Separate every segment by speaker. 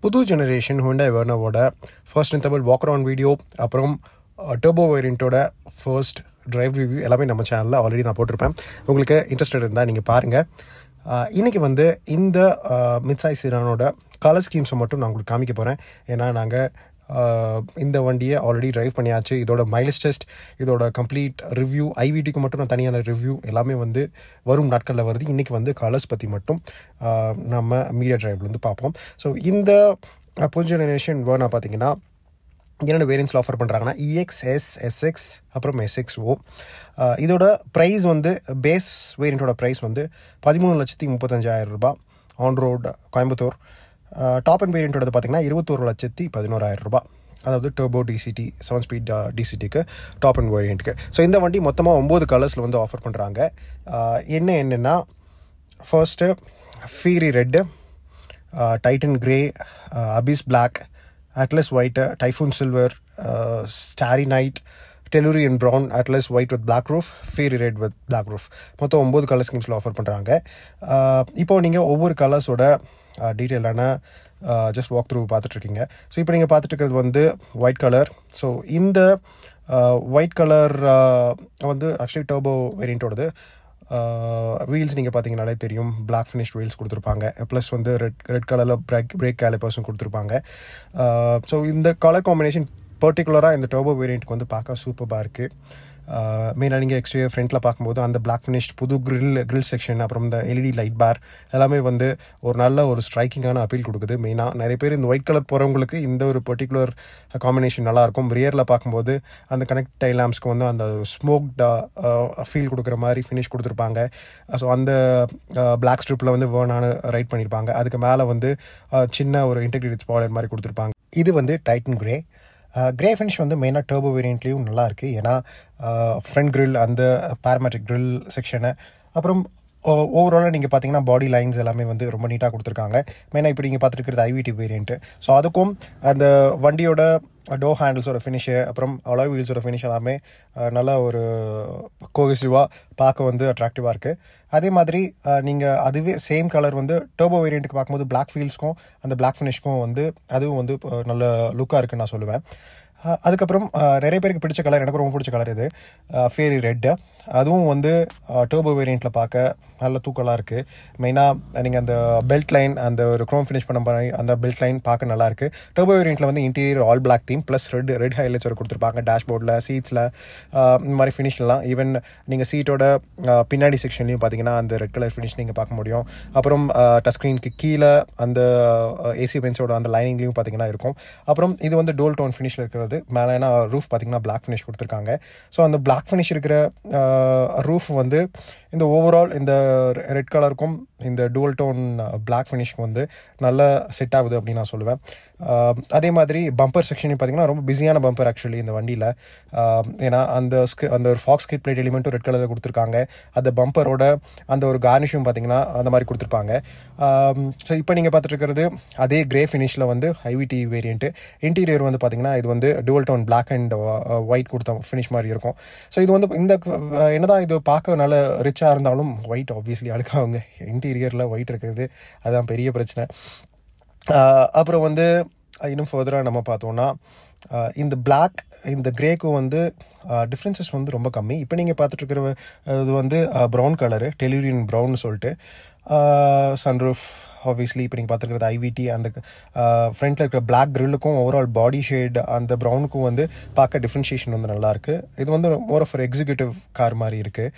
Speaker 1: புது generation Hyundai Vernaவோட first in Tamil walk around video, அப்புறம் டர்போ வேரியண்ட்டோட ஃபர்ஸ்ட் டிரைவ் ரிவ்யூ எல்லாமே நம்ம சேனலில் ஆல்ரெடி நான் போட்டிருப்பேன். உங்களுக்கு இன்ட்ரெஸ்டட் இருந்தால் நீங்கள் பாருங்கள். இன்றைக்கி வந்து இந்த மிட்சைஸ் சிடானோட கலர் ஸ்கீம்ஸை மட்டும் நான் உங்களுக்கு காமிக்க போகிறேன். ஏன்னா நாங்கள் இந்த வண்டியை ஆல்ரெடி ட்ரைவ் பண்ணியாச்சு. இதோட மைலேஜ் டெஸ்ட், இதோட கம்ப்ளீட் ரிவ்யூ, ஐவிடிக்கு மட்டும் நான் தனியான ரிவ்யூ எல்லாமே வந்து வரும் நாட்களில் வருது. இன்றைக்கி வந்து கலர்ஸ் பற்றி மட்டும் நம்ம மீடியா ட்ரைவில் வந்து பார்ப்போம். ஸோ இந்த புது ஜெனரேஷன் வேர்னா பார்த்தீங்கன்னா என்னென்ன வேரியன்ஸில் ஆஃபர் பண்ணுறாங்கன்னா EXS, SX அப்புறம் SXO. இதோட ப்ரைஸ் வந்து பேஸ் வேரியண்ட்டோட ப்ரைஸ் வந்து 13,35,000 ரூபாய் on road Coimbatore. Top end வேரியண்ட்டோட பார்த்தீங்கன்னா 21,11,000 ரூபாய், அதாவது டர்போ டிசிடி 7 ஸ்பீட் டிசிடிக்கு டாப் அண்ட் வேரியண்ட்டுக்கு. ஸோ இந்த வண்டி மொத்தமாக 9 கலர்ஸில் வந்து ஆஃபர் பண்ணுறாங்க. என்னென்னா first fiery red, titan grey, abyss black, atlas white, typhoon silver, starry night, tellurian brown, atlas white with black roof, fiery red with black roof. மொத்தம் 9 கலர் ஸ்கீம்ஸில் ஆஃபர் பண்ணுறாங்க. இப்போது நீங்கள் ஒவ்வொரு கலர்ஸோட டீட்டெயிலான ஜஸ்ட் வாக் த்ரூ பார்த்துட்ருக்கீங்க. ஸோ இப்போ நீங்கள் பார்த்துட்டு இருக்கிறது வந்து ஒயிட் கலர். ஸோ இந்த ஒயிட் கலர் வந்து ஆக்சுவலி டர்போ வேரியண்ட்டோடது. வீல்ஸ் நீங்கள் பார்த்தீங்கனாலே தெரியும், பிளாக் ஃபினிஷ்ட் வீல்ஸ் கொடுத்துருப்பாங்க. ப்ளஸ் வந்து ரெட் கலரில் பிரேக் கேலிப்பர்ஸும் கொடுத்துருப்பாங்க. ஸோ இந்த கலர் காம்பினேஷன் பர்டிகுலராக இந்த டர்போ வேரியண்ட்டுக்கு வந்து பார்க்க சூப்பராக இருக்குது. மெயினாக நீங்கள் எக்ஸ்ட்ரீரியர் ஃப்ரண்ட்டில் பார்க்கும்போது அந்த பிளாக் ஃபினிஷ்ட் புது கிரில் செக்ஷன், அப்புறம் இந்த LED லைட் பார் எல்லாமே வந்து ஒரு நல்ல ஒரு ஸ்ட்ரைக்கிங்கான அப்பீல் கொடுக்குது. மெயினாக நிறைய பேர் இந்த ஒயிட் கலர் போகிறவங்களுக்கு இந்த ஒரு பர்டிகுலர் காம்பினேஷன் நல்லாயிருக்கும். ரியரில் பார்க்கும்போது அந்த கனெக்ட் டைல் லேம்ப்ஸ்க்கு வந்து அந்த ஸ்மோக்ட் ஃபீல் கொடுக்குற மாதிரி ஃபினிஷ் கொடுத்துருப்பாங்க. ஸோ அந்த பிளாக் ஸ்ட்ரிப்பில் வந்து வேர்னான ரைட் பண்ணியிருப்பாங்க. அதுக்கு மேலே வந்து சின்ன ஒரு இன்டெகிரேட்டட் ஸ்பாய்லர் மாதிரி கொடுத்துருப்பாங்க. இது வந்து டைட்டன் கிரே. கிரே ஃபினிஷ் வந்து மெயினாக டர்போ வேரியண்ட்லேயும் நல்லாயிருக்கு. ஏன்னா ஃப்ரண்ட் கிரில், அந்த பேராமேட்ரிக் கிரில் செக்ஷனு, அப்புறம் ஓவராலாக நீங்கள் பார்த்தீங்கன்னா பாடி லைன்ஸ் எல்லாமே வந்து ரொம்ப நீட்டாக கொடுத்துருக்காங்க. மெயினாக இப்போ நீங்கள் பார்த்துருக்கிறது ஐவிடி வேரியண்ட்டு. ஸோ அதுக்கும் அந்த வண்டியோட டோர் ஹேண்டில்ஸோட ஃபினிஷு, அப்புறம் அலாய் வீல்ஸோட ஃபினிஷ் எல்லாமே நல்லா ஒரு கோஹெசிவாக பார்க்க வந்து அட்ராக்டிவாக இருக்குது. அதே மாதிரி நீங்கள் அதுவே சேம் கலர் வந்து டர்போ வேரியண்ட்டுக்கு பார்க்கும்போது பிளாக் வீல்ஸ்க்கும் அந்த பிளாக் ஃபினிஷ்க்கும் வந்து அதுவும் வந்து நல்ல லுக்காக இருக்குன்னு நான் சொல்லுவேன். அதுக்கப்புறம் நிறைய பேருக்கு பிடிச்ச கலர், எனக்கு ரொம்ப பிடிச்ச கலர் இது ஃபேரி ரெட்டு. அதுவும் வந்து டர்போ வேரியண்ட்டில் பார்க்க நல்ல தூக்கலாக இருக்குது. மெயினாக நீங்கள் அந்த பெல்ட் லைன், அந்த ஒரு க்ரோம் ஃபினிஷ் பண்ண மாதிரி அந்த பெல்ட் லைன் பார்க்க நல்லாயிருக்கு. டர்போ வேரியண்ட்டில் வந்து interior all black theme plus red highlights ஒரு கொடுத்துருப்பாங்க. டேஷ்போர்டில், சீட்ஸில், இந்த மாதிரி ஃபினிஷ்லாம். ஈவன் நீங்கள் சீட்டோட பின்னாடி செக்ஷன்லையும் பார்த்தீங்கன்னா அந்த ரெட் கலர் ஃபினிஷ் நீங்கள் பார்க்க முடியும். அப்புறம் டச் ஸ்க்ரீனுக்கு கீழே அந்த ஏசி பென்ஸோட அந்த லைனிங்லேயும் பார்த்தீங்கன்னா இருக்கும். அப்புறம் இது வந்து டோல் டோன் ஃபினிஷில் இருக்கிறது. மேலேனா ரூஃப் பார்த்தீங்கன்னா பிளாக் ஃபினிஷ் கொடுத்துருக்காங்க. ஸோ அந்த பிளாக் ஃபினிஷ் இருக்கிற ரூஃப் வந்து இந்த ஓவரால் இந்த ரெட் கலருக்கும் இந்த டூவல் டோன் பிளாக் ஃபினிஷ்க்கு வந்து நல்லா செட் ஆகுது அப்படின்னு நான் சொல்லுவேன். அதே மாதிரி பம்பர் செக்ஷனையும் பார்த்தீங்கன்னா ரொம்ப பிஸியான பம்பர் ஆக்சுவலி இந்த வண்டியில். ஏன்னா அந்த ஒரு ஃபாக்ஸ் கிட் பிளேட் எலிமெண்ட்டும் ரெட் கலரில் கொடுத்துருக்காங்க. அந்த பம்பரோட அந்த ஒரு கார்னிஷும் பார்த்தீங்கன்னா அந்த மாதிரி கொடுத்துருப்பாங்க. ஸோ இப்போ நீங்கள் பார்த்துட்டு இருக்கிறது அதே கிரே ஃபினிஷில் வந்து ஐவிடி வேரியண்ட்டு. இன்டீரியர் வந்து பார்த்தீங்கன்னா இது வந்து dual tone black and white கொடுத்த ஃபினிஷ் மாதிரி இருக்கும். ஸோ இது வந்து இந்த என்னதான் இது பார்க்க நல்ல ரிச்சாக இருந்தாலும் ஒயிட் ஆப்வியஸ்லி அழுக்காகுங்க. இன்டீரியரில் ஒயிட் இருக்கிறது அதுதான் பெரிய பிரச்சனை. அப்புறம் வந்து இன்னும் ஃபர்தராக நம்ம பார்த்தோன்னா இந்த பிளாக் இந்த கிரேக்கும் வந்து டிஃப்ரென்சஸ் வந்து ரொம்ப கம்மி. இப்போ நீங்கள் பார்த்துட்ருக்கிற இது வந்து ப்ரௌன் கலரு, டெலூரியன் ப்ரௌன்னு சொல்லிட்டு. சன்ரூஃப் ஆப்வியஸ்லி இப்போ நீங்கள் பார்த்துருக்கிறது ஐவிடி. அந்த ஃப்ரண்ட்டில் இருக்கிற பிளாக் கிரில்லுக்கும் ஓவரால் பாடி ஷேட் அந்த ப்ரௌனுக்கும் வந்து பார்க்க டிஃப்ரென்ஷியேஷன் வந்து நல்லாயிருக்கு. இது வந்து மோர் ஆஃப் ஒரு எக்ஸிக்யூட்டிவ் கார் மாதிரி இருக்குது.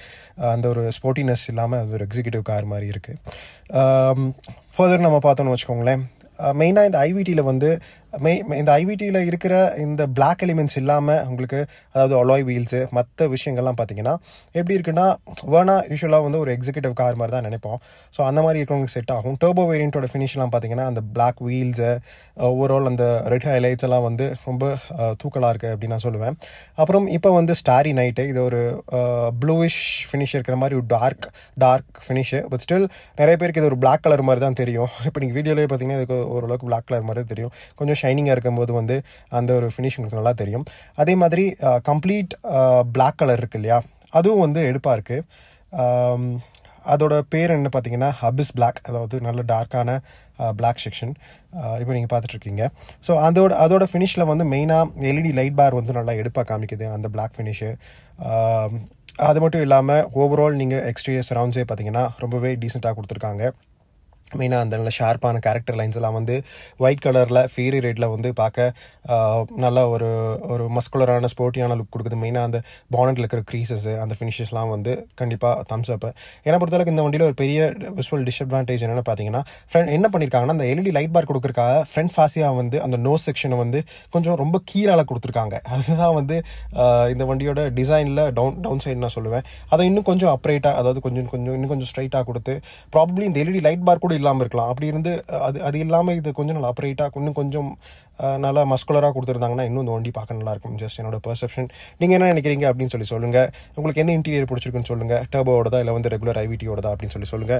Speaker 1: அந்த ஒரு ஸ்போர்ட்டினஸ் இல்லாமல் அது ஒரு எக்ஸிக்யூட்டிவ் கார் மாதிரி இருக்குது. ஃபர்தர் நம்ம பார்த்தோன்னு வச்சுக்கோங்களேன், மெயினாக இந்த ஐவிடியில் வந்து இந்த ஐவிடியில் இருக்கிற இந்த பிளாக் எலிமெண்ட்ஸ் இல்லாமல் உங்களுக்கு, அதாவது அலாய் வீல்ஸு மற்ற விஷயங்கள்லாம் பார்த்தீங்கன்னா எப்படி இருக்குன்னா வேர்னா யூஸ்வலாக வந்து ஒரு எக்ஸிக்யூட்டிவ் கார் மாதிரி தான் நினைப்போம். ஸோ அந்த மாதிரி இருக்கிறவங்களுக்கு செட் ஆகும். டர்போ வேரியண்ட்டோட ஃபினிஷ்லாம் பார்த்தீங்கன்னா அந்த பிளாக் வீல்ஸு, ஓவரால் அந்த ரெட் ஹைலைட்ஸ் எல்லாம் வந்து ரொம்ப தூக்கலாக இருக்குது அப்படின்னு நான் சொல்லுவேன். அப்புறம் இப்போ வந்து ஸ்டாரி நைட்டு, இது ஒரு ப்ளூயிஷ் ஃபினிஷ் இருக்கிற மாதிரி ஒரு டார்க் ஃபினிஷு. பட் ஸ்டில் நிறைய பேருக்கு இது ஒரு பிளாக் கலர் மாதிரி தான் தெரியும். இப்போ நீங்கள் வீடியோலேயே பார்த்தீங்கன்னா இதுக்கு ஓரளவுக்கு பிளாக் கலர் மாதிரி தெரியும். கொஞ்சம் ஷைனிங்காக இருக்கும்போது வந்து அந்த ஒரு ஃபினிஷ் உங்களுக்கு நல்லா தெரியும். அதே மாதிரி கம்ப்ளீட் பிளாக் கலர் இருக்கு இல்லையா, அதுவும் வந்து எடுப்பாக இருக்குது. அதோட பேர் என்ன பார்த்தீங்கன்னா அபிஸ் பிளாக், அதாவது நல்ல டார்க்கான பிளாக் செக்ஷன் இப்போ நீங்கள் பார்த்துட்ருக்கீங்க. ஸோ அதோட ஃபினிஷில் வந்து மெயினாக எல்இடி லைட் பார் வந்து நல்லா எடுப்பாக காமிக்குது அந்த பிளாக் ஃபினிஷு. அது மட்டும் இல்லாமல் ஓவரால் நீங்கள் எக்ஸ்டீரியர் சரவுண்ட்ஸே பார்த்தீங்கன்னா ரொம்பவே டீசெண்டாக கொடுத்துருக்காங்க. மெயினாக அந்த நல்ல ஷார்ப்பான கேரக்டர் லைன்ஸ் எல்லாம் வந்து ஒயிட் கலரில் ஃபேரி ரெட்டில் வந்து பார்க்க நல்ல ஒரு மஸ்குலரான ஸ்போர்ட்டியான லுக் கொடுக்குது. மெயினாக அந்த பானட்டில் இருக்கிற க்ரீசஸ் அந்த ஃபினிஷஸ்லாம் வந்து கண்டிப்பாக தம்ஸ் அப். ஏன்னா பொறுத்தளவுக்கு இந்த வண்டியில் ஒரு பெரிய விசுவல் டிஸ்அட்வான்டேஜ் என்னென்னு பார்த்தீங்கன்னா, என்ன பண்ணியிருக்காங்கன்னா அந்த எல்இடி லைட் பார் கொடுக்குறக்காக ஃப்ரண்ட் ஃபாஸியா வந்து அந்த நோஸ் செக்ஷனை வந்து கொஞ்சம் ரொம்ப கீழால் கொடுத்துருக்காங்க. அதுதான் வந்து இந்த வண்டியோட டிசைனில் டவுன் சைடு நான் சொல்லுவேன். அதை இன்னும் கொஞ்சம் அப்ரைட்டாக, அதாவது இன்னும் கொஞ்சம் ஸ்ட்ரைட்டாக கொடுத்து ப்ராபப்ளி இந்த எல்இடி லைட் பார் கூட இல்லாமல் இருக்கலாம். அப்படி இருந்து அது இல்லாமல் இது கொஞ்சம் நல்லா அப்ரைட்டாக இன்னும் கொஞ்சம் நல்லா மஸ்குலராக கொடுத்துருந்தாங்கன்னா இன்னும் இந்த வண்டி பார்க்க நல்லா இருக்கும். ஜஸ்ட் என்னோட பெர்செப்ஷன். நீங்கள் என்ன நினைக்கிறீங்க அப்படின்னு சொல்லி சொல்லுங்கள். உங்களுக்கு எந்த இன்டீரியர் பிடிச்சிருக்குன்னு சொல்லுங்கள். டர்போவோடதா இல்லை வந்து ரெகுலர் ஐவிடியோடதா அப்படின்னு சொல்லி சொல்லுங்கள்.